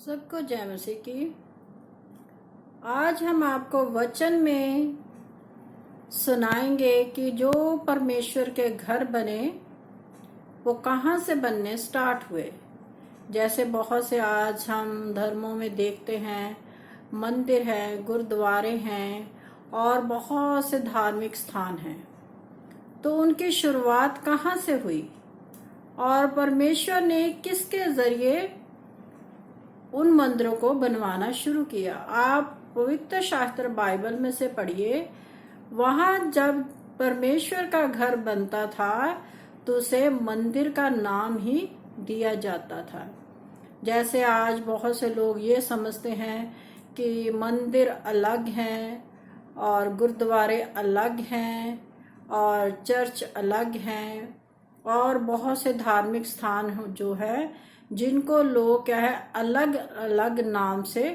सबको जय मसीह की। आज हम आपको वचन में सुनाएंगे कि जो परमेश्वर के घर बने वो कहाँ से बनने स्टार्ट हुए। जैसे बहुत से आज हम धर्मों में देखते हैं, मंदिर हैं, गुरुद्वारे हैं और बहुत से धार्मिक स्थान हैं, तो उनकी शुरुआत कहाँ से हुई और परमेश्वर ने किसके जरिए उन मंदिरों को बनवाना शुरू किया। आप पवित्र शास्त्र बाइबल में से पढ़िए, वहां जब परमेश्वर का घर बनता था तो उसे मंदिर का नाम ही दिया जाता था। जैसे आज बहुत से लोग ये समझते हैं कि मंदिर अलग हैं और गुरुद्वारे अलग हैं और चर्च अलग हैं और बहुत से धार्मिक स्थान जो है जिनको लोग क्या है अलग अलग नाम से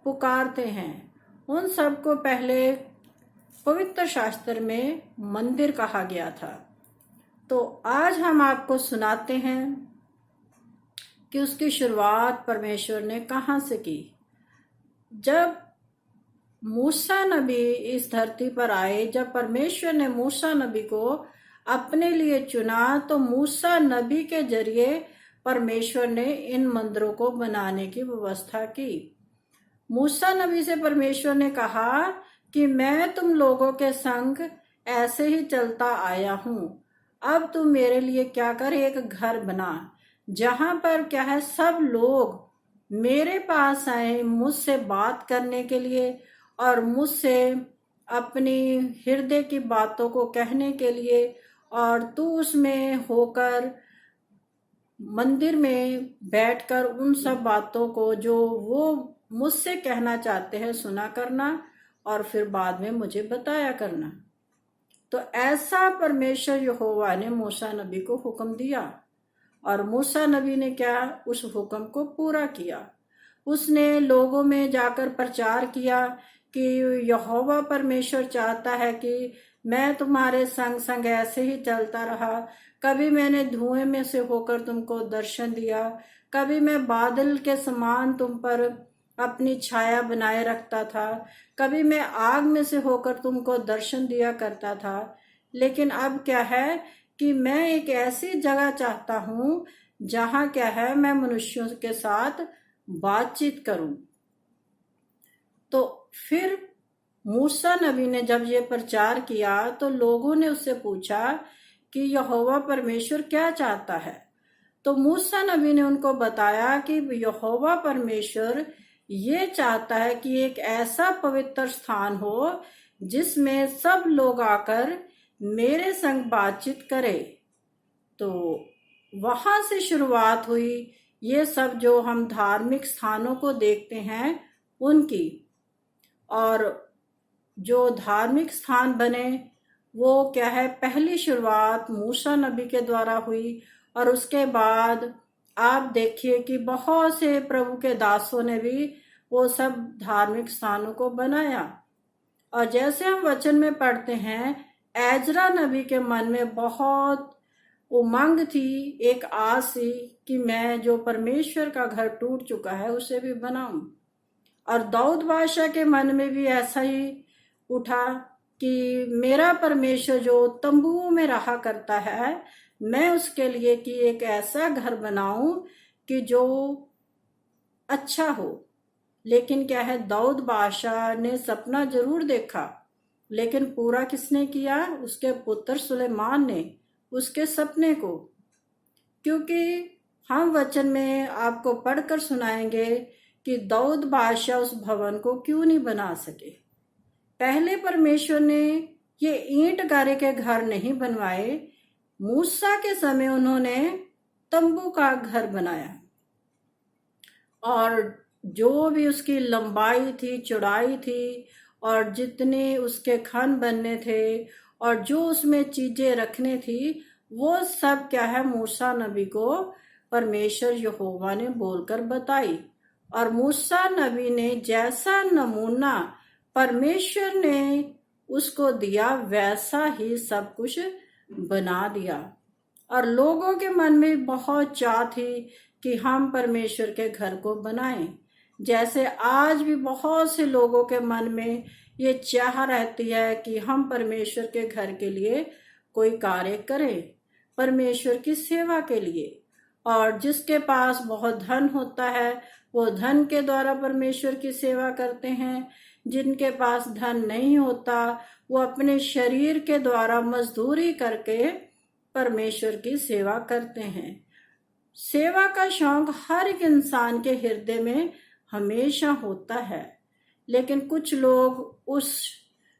पुकारते हैं। उन सबको पहले पवित्र शास्त्र में मंदिर कहा गया था। तो आज हम आपको सुनाते हैं कि उसकी शुरुआत परमेश्वर ने कहाँ से की। जब मूसा नबी इस धरती पर आए, जब परमेश्वर ने मूसा नबी को अपने लिए चुना, तो मूसा नबी के जरिए परमेश्वर ने इन मंदिरों को बनाने की व्यवस्था की। मूसा नबी से परमेश्वर ने कहा कि मैं तुम लोगों के संग ऐसे ही चलता आया हूं, अब तुम मेरे लिए क्या कर, एक घर बना जहां पर क्या है सब लोग मेरे पास आए मुझसे बात करने के लिए और मुझसे अपनी हृदय की बातों को कहने के लिए, और तू उसमें होकर मंदिर में बैठकर उन सब बातों को जो वो मुझसे कहना चाहते हैं सुना करना और फिर बाद में मुझे बताया करना। तो ऐसा परमेश्वर यहोवा ने मूसा नबी को हुक्म दिया और मूसा नबी ने क्या, उस हुक्म को पूरा किया। उसने लोगों में जाकर प्रचार किया कि यहोवा परमेश्वर चाहता है कि मैं तुम्हारे संग संग ऐसे ही चलता रहा। कभी मैंने धुएं में से होकर तुमको दर्शन दिया, कभी मैं बादल के समान तुम पर अपनी छाया बनाए रखता था, कभी मैं आग में से होकर तुमको दर्शन दिया करता था। लेकिन अब क्या है कि मैं एक ऐसी जगह चाहता हूं जहां क्या है मैं मनुष्यों के साथ बातचीत करूं। तो फिर मूसा नबी ने जब ये प्रचार किया तो लोगों ने उससे पूछा कि यहोवा परमेश्वर क्या चाहता है। तो मूसा नबी ने उनको बताया कि यहोवा परमेश्वर ये चाहता है कि एक ऐसा पवित्र स्थान हो जिसमें सब लोग आकर मेरे संग बातचीत करे। तो वहां से शुरुआत हुई ये सब जो हम धार्मिक स्थानों को देखते हैं उनकी। और जो धार्मिक स्थान बने वो क्या है, पहली शुरुआत मूसा नबी के द्वारा हुई और उसके बाद आप देखिए कि बहुत से प्रभु के दासों ने भी वो सब धार्मिक स्थानों को बनाया। और जैसे हम वचन में पढ़ते हैं, एजरा नबी के मन में बहुत उमंग थी, एक आस थी कि मैं जो परमेश्वर का घर टूट चुका है उसे भी बनाऊं। और दाऊद बादशाह के मन में भी ऐसा ही उठा कि मेरा परमेश्वर जो तंबुओं में रहा करता है, मैं उसके लिए कि एक ऐसा घर बनाऊं कि जो अच्छा हो। लेकिन क्या है, दाऊद बादशाह ने सपना जरूर देखा लेकिन पूरा किसने किया, उसके पुत्र सुलेमान ने उसके सपने को। क्योंकि हम वचन में आपको पढ़कर सुनाएंगे कि दाऊद बादशाह उस भवन को क्यों नहीं बना सके। पहले परमेश्वर ने ये ईंट गारे के घर नहीं बनवाए, मूसा के समय उन्होंने तंबू का घर बनाया और जो भी उसकी लंबाई थी, चौड़ाई थी और जितने उसके खन बनने थे और जो उसमें चीजें रखने थी, वो सब क्या है मूसा नबी को परमेश्वर यहोवा ने बोलकर बताई। और मूसा नबी ने जैसा नमूना परमेश्वर ने उसको दिया वैसा ही सब कुछ बना दिया। और लोगों के मन में बहुत चाह थी कि हम परमेश्वर के घर को बनाएं। जैसे आज भी बहुत से लोगों के मन में ये चाह रहती है कि हम परमेश्वर के घर के लिए कोई कार्य करें, परमेश्वर की सेवा के लिए। और जिसके पास बहुत धन होता है वो धन के द्वारा परमेश्वर की सेवा करते हैं, जिनके पास धन नहीं होता वो अपने शरीर के द्वारा मजदूरी करके परमेश्वर की सेवा करते हैं। सेवा का शौक हर एक इंसान के हृदय में हमेशा होता है, लेकिन कुछ लोग उस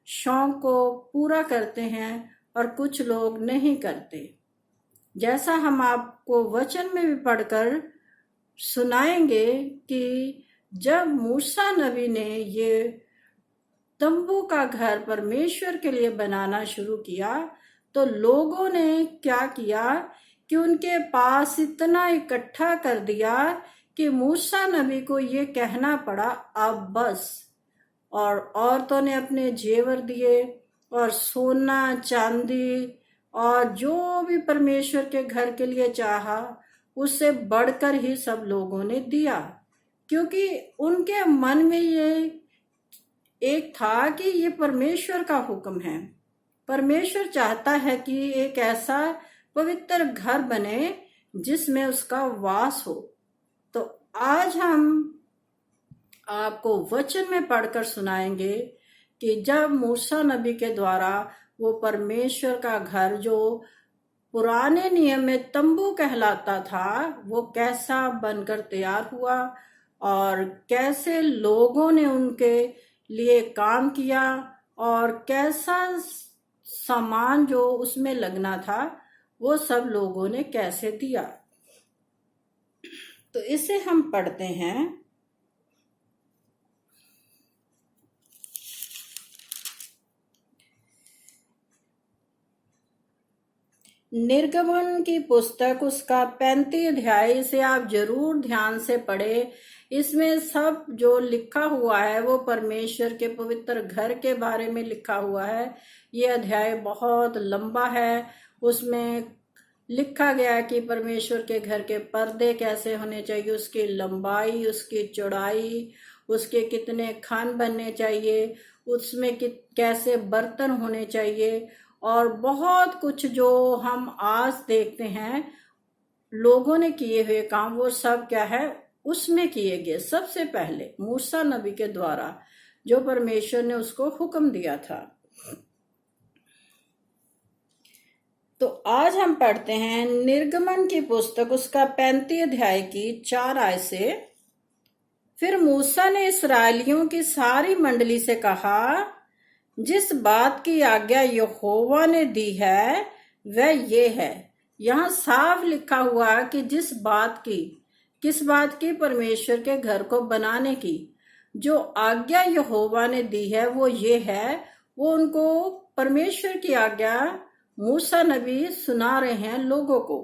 शौक को पूरा करते हैं और कुछ लोग नहीं करते। जैसा हम आपको वचन में भी पढ़कर सुनाएंगे कि जब मूसा नबी ने ये तंबू का घर परमेश्वर के लिए बनाना शुरू किया तो लोगों ने क्या किया कि उनके पास इतना इकट्ठा कर दिया कि मूसा नबी को ये कहना पड़ा अब बस। और औरतों ने अपने जेवर दिए और सोना चांदी और जो भी परमेश्वर के घर के लिए चाहा उससे बढ़कर ही सब लोगों ने दिया, क्योंकि उनके मन में ये एक था कि ये परमेश्वर का हुक्म है। परमेश्वर चाहता है कि एक ऐसा पवित्र घर बने जिसमें उसका वास हो। तो आज हम आपको वचन में पढ़कर सुनाएंगे कि जब मूसा नबी के द्वारा वो परमेश्वर का घर जो पुराने नियम में तंबू कहलाता था वो कैसा बनकर तैयार हुआ और कैसे लोगों ने उनके लिए काम किया और कैसा सामान जो उसमें लगना था वो सब लोगों ने कैसे दिया। तो इसे हम पढ़ते हैं। निर्गमन की पुस्तक उसका 35 अध्याय, इसे आप जरूर ध्यान से पढ़े। इसमें सब जो लिखा हुआ है वो परमेश्वर के पवित्र घर के बारे में लिखा हुआ है। ये अध्याय बहुत लंबा है। उसमें लिखा गया कि परमेश्वर के घर के पर्दे कैसे होने चाहिए, उसकी लंबाई, उसकी चौड़ाई, उसके कितने खान बनने चाहिए, उसमें कैसे बर्तन होने चाहिए और बहुत कुछ जो हम आज देखते हैं लोगों ने किए हुए काम, वो सब क्या है उसमें किए गए। सबसे पहले मूसा नबी के द्वारा जो परमेश्वर ने उसको हुक्म दिया था। तो आज हम पढ़ते हैं निर्गमन की पुस्तक उसका 35 अध्याय की 4 आयत से। फिर मूसा ने इस्राएलियों की सारी मंडली से कहा, जिस बात की आज्ञा यहोवा ने दी है वह ये है। यहाँ साफ लिखा हुआ कि जिस बात की, किस बात की? परमेश्वर के घर को बनाने की जो आज्ञा यहोवा ने दी है वो ये है। वो उनको परमेश्वर की आज्ञा मूसा नबी सुना रहे हैं लोगों को।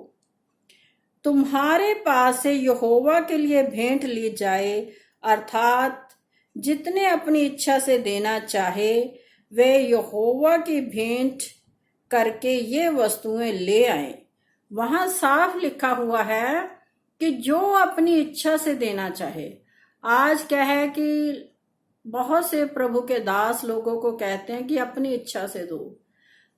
तुम्हारे पास से यहोवा के लिए भेंट ली जाए, अर्थात जितने अपनी इच्छा से देना चाहे वे यहोवा की भेंट करके ये वस्तुएं ले आए। वहां साफ लिखा हुआ है कि जो अपनी इच्छा से देना चाहे। आज क्या है कि बहुत से प्रभु के दास लोगों को कहते हैं कि अपनी इच्छा से दो,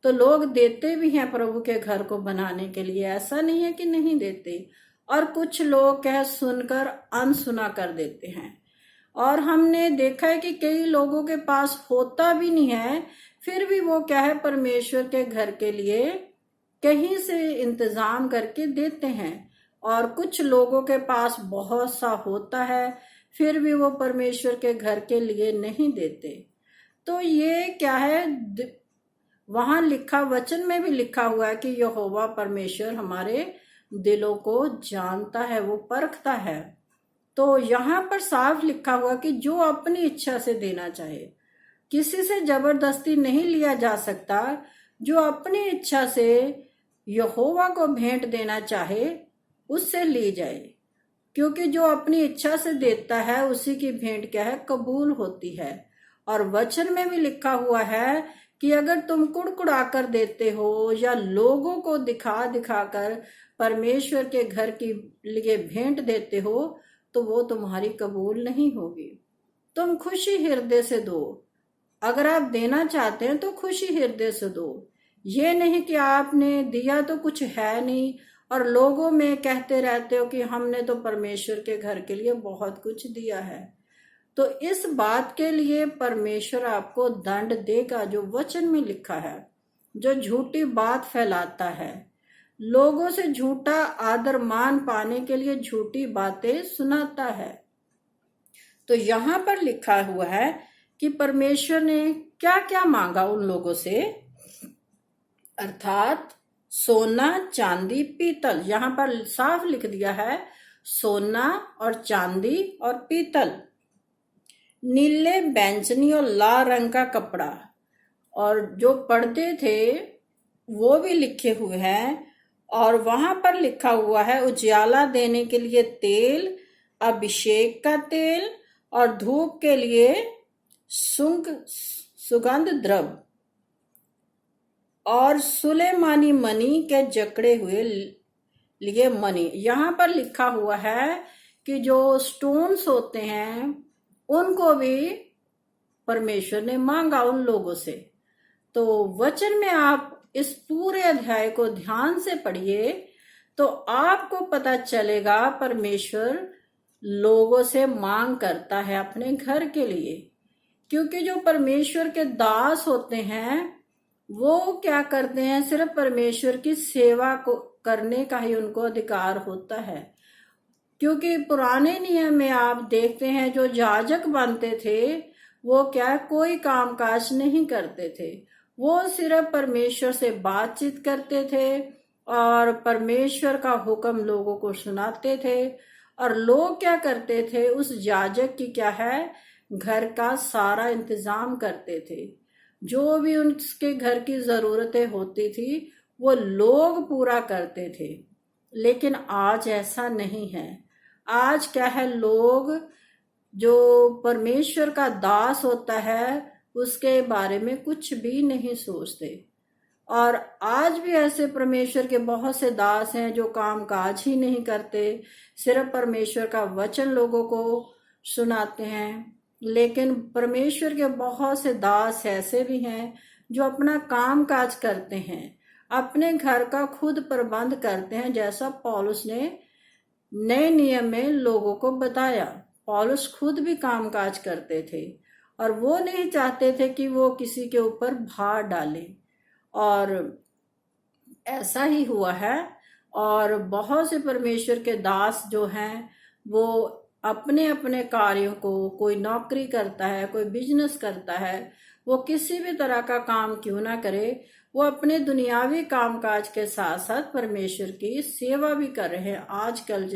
तो लोग देते भी हैं प्रभु के घर को बनाने के लिए, ऐसा नहीं है कि नहीं देते। और कुछ लोग कह सुनकर अनसुना कर देते हैं। और हमने देखा है कि कई लोगों के पास होता भी नहीं है, फिर भी वो क्या है परमेश्वर के घर के लिए कहीं से इंतजाम करके देते हैं। और कुछ लोगों के पास बहुत सा होता है, फिर भी वो परमेश्वर के घर के लिए नहीं देते। तो ये क्या है, वहां लिखा, वचन में भी लिखा हुआ है कि यहोवा परमेश्वर हमारे दिलों को जानता है, वो परखता है। तो यहाँ पर साफ लिखा हुआ कि जो अपनी इच्छा से देना चाहे, किसी से जबरदस्ती नहीं लिया जा सकता। जो अपनी इच्छा से यहोवा को भेंट देना चाहे उससे ली जाए, क्योंकि जो अपनी इच्छा से देता है उसी की भेंट क्या है, कबूल होती है। और वचन में भी लिखा हुआ है कि अगर तुम कुड़कुड़ाकर देते हो या लोगों को दिखा दिखाकर परमेश्वर के घर के लिए भेंट देते हो तो वो तुम्हारी कबूल नहीं होगी। तुम खुशी हृदय से दो। अगर आप देना चाहते हैं तो खुशी हृदय से दो। ये नहीं कि आपने दिया तो कुछ है नहीं और लोगों में कहते रहते हो कि हमने तो परमेश्वर के घर के लिए बहुत कुछ दिया है। तो इस बात के लिए परमेश्वर आपको दंड देगा जो वचन में लिखा है। जो झूठी बात फैलाता है, लोगों से झूठा आदर मान पाने के लिए झूठी बातें सुनाता है। तो यहाँ पर लिखा हुआ है कि परमेश्वर ने क्या क्या मांगा उन लोगों से, अर्थात सोना, चांदी, पीतल। यहाँ पर साफ लिख दिया है सोना और चांदी और पीतल, नीले, बैंगनी और लाल रंग का कपड़ा, और जो पर्दे थे वो भी लिखे हुए हैं। और वहां पर लिखा हुआ है उजियाला देने के लिए तेल, अभिषेक का तेल और धूप के लिए सुगंध द्रव्य और सुलेमानी मणि के जकड़े हुए लिए मणि। यहाँ पर लिखा हुआ है कि जो स्टोन्स होते हैं उनको भी परमेश्वर ने मांगा उन लोगों से। तो वचन में आप इस पूरे अध्याय को ध्यान से पढ़िए तो आपको पता चलेगा परमेश्वर लोगों से मांग करता है अपने घर के लिए। क्योंकि जो परमेश्वर के दास होते हैं वो क्या करते हैं, सिर्फ परमेश्वर की सेवा को करने का ही उनको अधिकार होता है। क्योंकि पुराने नियम में आप देखते हैं जो याजक बनते थे वो क्या कोई कामकाज नहीं करते थे, वो सिर्फ परमेश्वर से बातचीत करते थे और परमेश्वर का हुक्म लोगों को सुनाते थे। और लोग क्या करते थे, उस याजक की क्या है, घर का सारा इंतजाम करते थे। जो भी उनके घर की जरूरतें होती थी वो लोग पूरा करते थे। लेकिन आज ऐसा नहीं है। आज क्या है, लोग जो परमेश्वर का दास होता है उसके बारे में कुछ भी नहीं सोचते। और आज भी ऐसे परमेश्वर के बहुत से दास हैं जो काम काज ही नहीं करते, सिर्फ परमेश्वर का वचन लोगों को सुनाते हैं। लेकिन परमेश्वर के बहुत से दास ऐसे भी हैं जो अपना काम काज करते हैं, अपने घर का खुद प्रबंध करते हैं, जैसा पौलुस ने नए नियम में लोगों को बताया। पौलुस खुद भी कामकाज करते थे और वो नहीं चाहते थे कि वो किसी के ऊपर भार डाले, और ऐसा ही हुआ है। और बहुत से परमेश्वर के दास जो हैं वो अपने अपने कार्यों को, कोई नौकरी करता है, कोई बिजनेस करता है, वो किसी भी तरह का काम क्यों ना करे, वो अपने दुनियावी कामकाज के साथ साथ परमेश्वर की सेवा भी कर रहे हैं। आजकल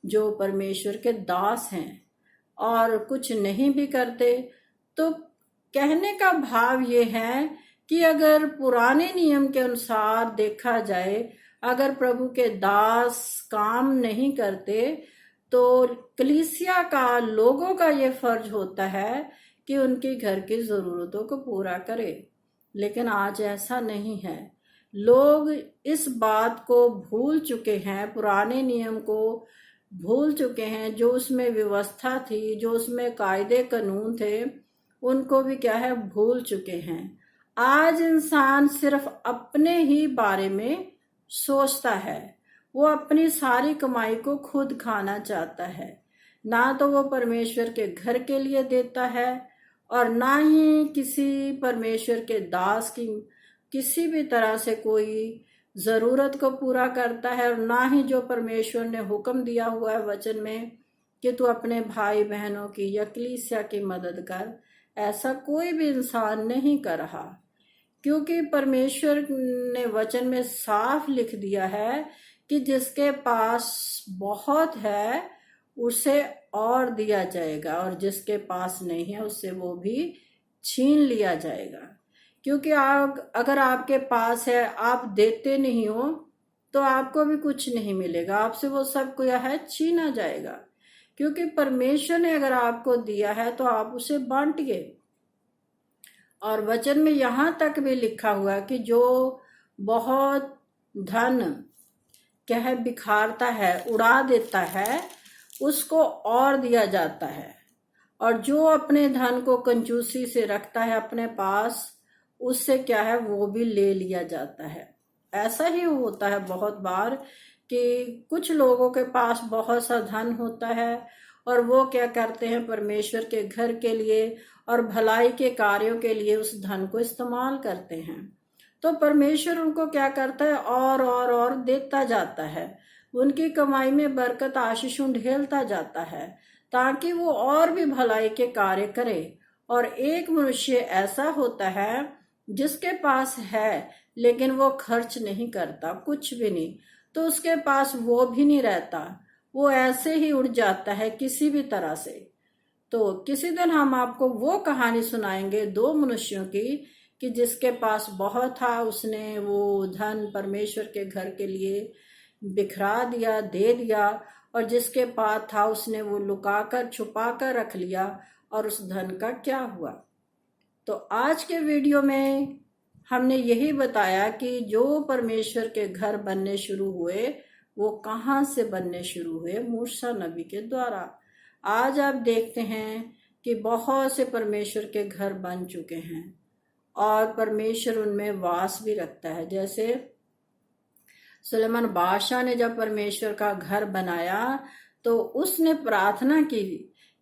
जो परमेश्वर के दास हैं और कुछ नहीं भी करते। तो कहने का भाव ये है कि अगर पुराने नियम के अनुसार देखा जाए, अगर प्रभु के दास काम नहीं करते तो कलीसिया का, लोगों का ये फर्ज होता है कि उनके घर की जरूरतों को पूरा करे। लेकिन आज ऐसा नहीं है। लोग इस बात को भूल चुके हैं, पुराने नियम को भूल चुके हैं। जो उसमें व्यवस्था थी, जो उसमें कायदे कानून थे, उनको भी क्या है, भूल चुके हैं। आज इंसान सिर्फ अपने ही बारे में सोचता है। वो अपनी सारी कमाई को खुद खाना चाहता है। ना तो वो परमेश्वर के घर के लिए देता है और ना ही किसी परमेश्वर के दास की किसी भी तरह से कोई जरूरत को पूरा करता है, और ना ही जो परमेश्वर ने हुक्म दिया हुआ है वचन में कि तू अपने भाई बहनों की या कलीसिया की मदद कर, ऐसा कोई भी इंसान नहीं कर रहा। क्योंकि परमेश्वर ने वचन में साफ लिख दिया है कि जिसके पास बहुत है उसे और दिया जाएगा, और जिसके पास नहीं है उससे वो भी छीन लिया जाएगा। क्योंकि अगर आपके पास है, आप देते नहीं हो तो आपको भी कुछ नहीं मिलेगा, आपसे वो सब क्या है, छीना जाएगा। क्योंकि परमेश्वर ने अगर आपको दिया है तो आप उसे बांटिए। और वचन में यहाँ तक भी लिखा हुआ है कि जो बहुत धन क्या है बिखारता है, उड़ा देता है, उसको और दिया जाता है, और जो अपने धन को कंजूसी से रखता है अपने पास, उससे क्या है, वो भी ले लिया जाता है। ऐसा ही होता है बहुत बार कि कुछ लोगों के पास बहुत सा धन होता है और वो क्या करते हैं, परमेश्वर के घर के लिए और भलाई के कार्यों के लिए उस धन को इस्तेमाल करते हैं। तो परमेश्वर उनको क्या करता है, और देता जाता है। उनकी कमाई में बरकत, आशीष ढेलता जाता है, ताकि वो और भी भलाई के कार्य करे। और एक मनुष्य ऐसा होता है जिसके पास है लेकिन वो खर्च नहीं करता, कुछ भी नहीं, तो उसके पास वो भी नहीं रहता, वो ऐसे ही उड़ जाता है किसी भी तरह से। तो किसी दिन हम आपको वो कहानी सुनाएंगे दो मनुष्यों की, कि जिसके पास बहुत था, उसने वो धन परमेश्वर के घर के लिए बिखरा दिया, दे दिया, और जिसके पास था उसने वो लुका कर छुपा कर रख लिया, और उस धन का क्या हुआ। तो आज के वीडियो में हमने यही बताया कि जो परमेश्वर के घर बनने शुरू हुए वो कहाँ से बनने शुरू हुए, मूसा नबी के द्वारा। आज आप देखते हैं कि बहुत से परमेश्वर के घर बन चुके हैं और परमेश्वर उनमें वास भी रखता है। जैसे सुलेमान बादशाह ने जब परमेश्वर का घर बनाया तो उसने प्रार्थना की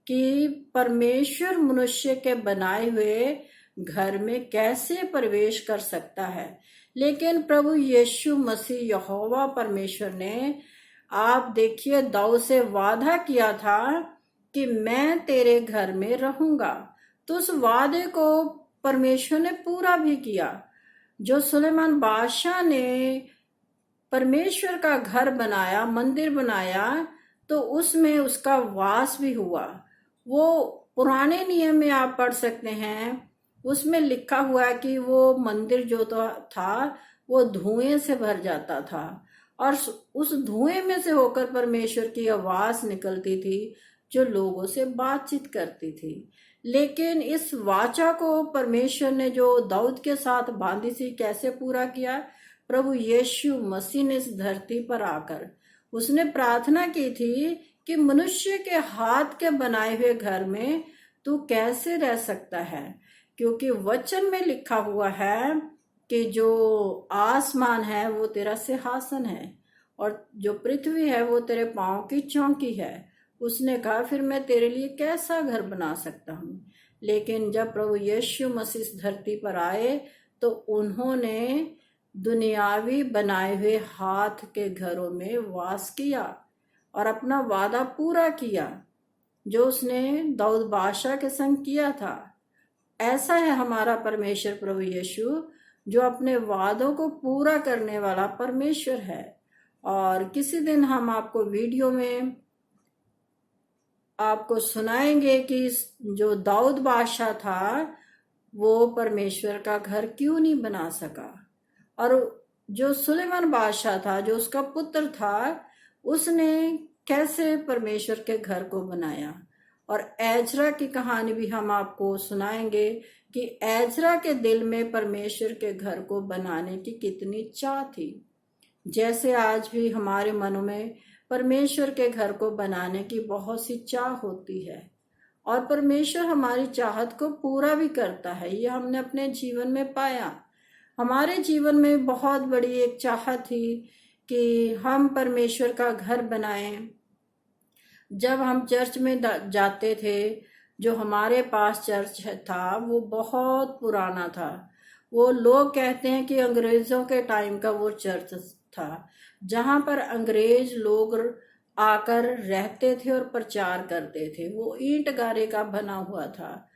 कि परमेश्वर मनुष्य के बनाए हुए घर में कैसे प्रवेश कर सकता है। लेकिन प्रभु यीशु मसीह यहोवा परमेश्वर ने, आप देखिए, दाऊद से वादा किया था कि मैं तेरे घर में रहूंगा, तो उस वादे को परमेश्वर ने पूरा भी किया। जो सुलेमान बादशाह ने परमेश्वर का घर बनाया, मंदिर बनाया, तो उसमें उसका वास भी हुआ। वो पुराने नियम में आप पढ़ सकते हैं, उसमें लिखा हुआ है कि वो मंदिर जो था वो धुएं से भर जाता था, और उस धुएं में से होकर परमेश्वर की आवाज निकलती थी जो लोगों से बातचीत करती थी। लेकिन इस वाचा को परमेश्वर ने जो दाऊद के साथ बांधी थी कैसे पूरा किया, प्रभु यीशु मसीह ने इस धरती पर आकर उसने प्रार्थना की थी कि मनुष्य के हाथ के बनाए हुए घर में तू कैसे रह सकता है, क्योंकि वचन में लिखा हुआ है कि जो आसमान है वो तेरा सिंहासन है और जो पृथ्वी है वो तेरे पांव की चौकी है। उसने कहा फिर मैं तेरे लिए कैसा घर बना सकता हूँ। लेकिन जब प्रभु यीशु मसीह इस धरती पर आए तो उन्होंने दुनियावी बनाए हुए हाथ के घरों में वास किया और अपना वादा पूरा किया जो उसने दाऊद बादशाह के संग किया था। ऐसा है हमारा परमेश्वर प्रभु यीशु, जो अपने वादों को पूरा करने वाला परमेश्वर है। और किसी दिन हम आपको वीडियो में आपको सुनाएंगे कि जो दाऊद बादशाह था वो परमेश्वर का घर क्यों नहीं बना सका, और जो सुलेमान बादशाह था जो उसका पुत्र था उसने कैसे परमेश्वर के घर को बनाया। और एजरा की कहानी भी हम आपको सुनाएंगे कि एजरा के दिल में परमेश्वर के घर को बनाने की कितनी चाह थी। जैसे आज भी हमारे मनों में परमेश्वर के घर को बनाने की बहुत सी चाह होती है और परमेश्वर हमारी चाहत को पूरा भी करता है। ये हमने अपने जीवन में पाया। हमारे जीवन में बहुत बड़ी एक चाह थी कि हम परमेश्वर का घर बनाएं। जब हम चर्च में जाते थे, जो हमारे पास चर्च था वो बहुत पुराना था। वो लोग कहते हैं कि अंग्रेजों के टाइम का वो चर्च था, जहां पर अंग्रेज लोग आकर रहते थे और प्रचार करते थे। वो ईंट गारे का बना हुआ था,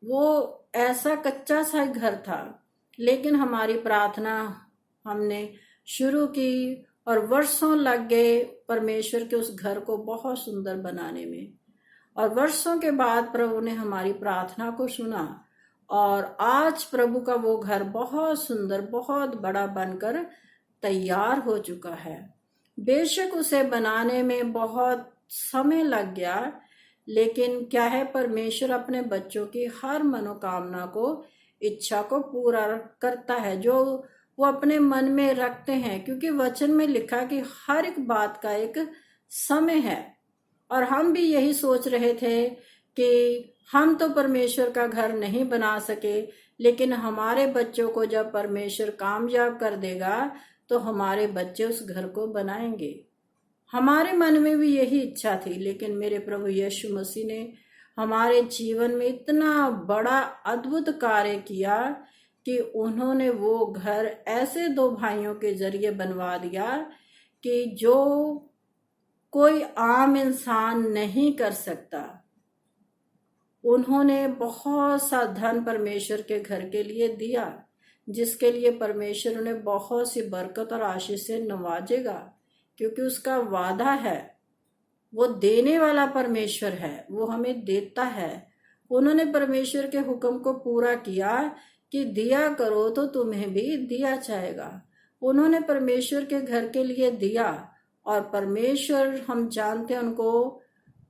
वो ऐसा कच्चा सा घर था। लेकिन हमारी प्रार्थना हमने शुरू की और वर्षों लग गए परमेश्वर के उस घर को बहुत सुंदर बनाने में। और वर्षों के बाद प्रभु ने हमारी प्रार्थना को सुना और आज प्रभु का वो घर बहुत सुंदर, बहुत बड़ा बनकर तैयार हो चुका है। बेशक उसे बनाने में बहुत समय लग गया, लेकिन क्या है, परमेश्वर अपने बच्चों की हर मनोकामना को, इच्छा को पूरा करता है जो वो अपने मन में रखते हैं। क्योंकि वचन में लिखा कि हर एक बात का एक समय है। और हम भी यही सोच रहे थे कि हम तो परमेश्वर का घर नहीं बना सके, लेकिन हमारे बच्चों को जब परमेश्वर कामयाब कर देगा तो हमारे बच्चे उस घर को बनाएंगे। हमारे मन में भी यही इच्छा थी, लेकिन मेरे प्रभु यीशु मसीह ने हमारे जीवन में इतना बड़ा अद्भुत कार्य किया कि उन्होंने वो घर ऐसे दो भाइयों के जरिए बनवा दिया कि जो कोई आम इंसान नहीं कर सकता। उन्होंने बहुत सा धन परमेश्वर के घर के लिए दिया, जिसके लिए परमेश्वर उन्हें बहुत सी बरकत और आशीष से नवाजेगा, क्योंकि उसका वादा है। वो देने वाला परमेश्वर है, वो हमें देता है। उन्होंने परमेश्वर के हुक्म को पूरा किया कि दिया करो तो तुम्हें भी दिया जाएगा। उन्होंने परमेश्वर के घर के लिए दिया, और परमेश्वर हम जानते हैं उनको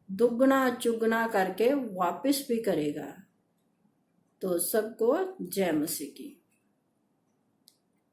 दुगना चुगना करके वापस भी करेगा। तो सबको जय मसीह की।